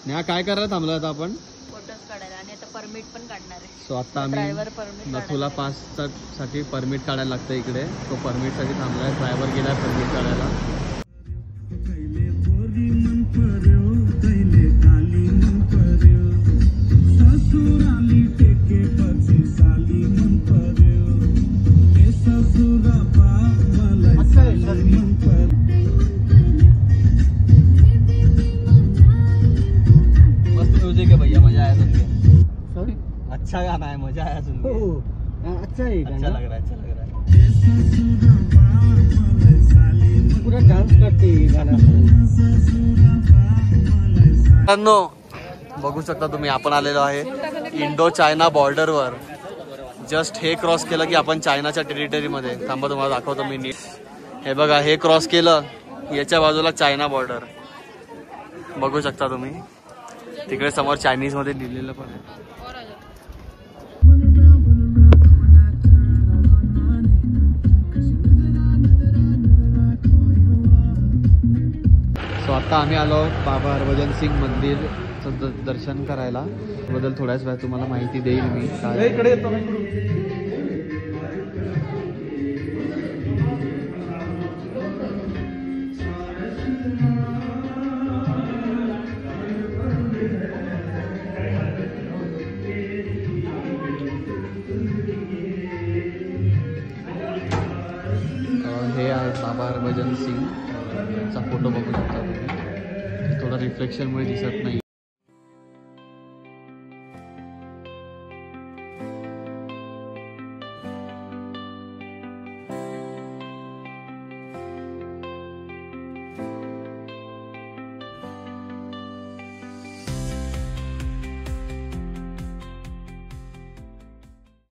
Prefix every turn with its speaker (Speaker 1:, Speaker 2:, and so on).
Speaker 1: न्या काय करायला थांबलो आता आपण?
Speaker 2: फोटोज काढायला आणि आता परमिट पण काढणार आहे.
Speaker 1: सो आता
Speaker 2: ड्रायव्हर
Speaker 1: आम्ही
Speaker 2: परमिट
Speaker 1: नथुला पास साठी परमिट काढायला लागतं इकडे. तो परमिट साठी थांबलाय. ड्रायव्हर गेलाय परमिट काढायला. मस्त म्यूजिक है भैया, मजा आया सुन के. अच्छा गाना है, मजा आया सुन के.
Speaker 3: अच्छा है
Speaker 1: अच्छा लग रहा है, अच्छा लग रहा है.
Speaker 3: पूरा डांस करते हैं गाना.
Speaker 1: मित्रांनो बघू शकता तुम्ही, आपण आलेलो आहे इंडो चायना बॉर्डरवर. जस्ट हे क्रॉस केलं की आपण चायनाच्या टेरिटरीमध्ये. थांबा तुम्हाला दाखवतो मी नीट. हे बघा, हे क्रॉस केलं याच्या बाजूला चायना बॉर्डर बघू शकता तुम्ही. तिकडे समोर चायनीज मध्ये लिहिलेलं पण आहे. सो आता आम्ही आलो बाबा हरभजन सिंग मंदिरचं दर्शन करायला. बद्दल थोड्याच वेळात तुम्हाला माहिती देईल मी. इकडे येतो. हे आहे बाबा हरभजन सिंग यांचा फोटो बघू शकता तुम्ही. थोडा रिफ्लेक्शनमुळे दिसत नाही.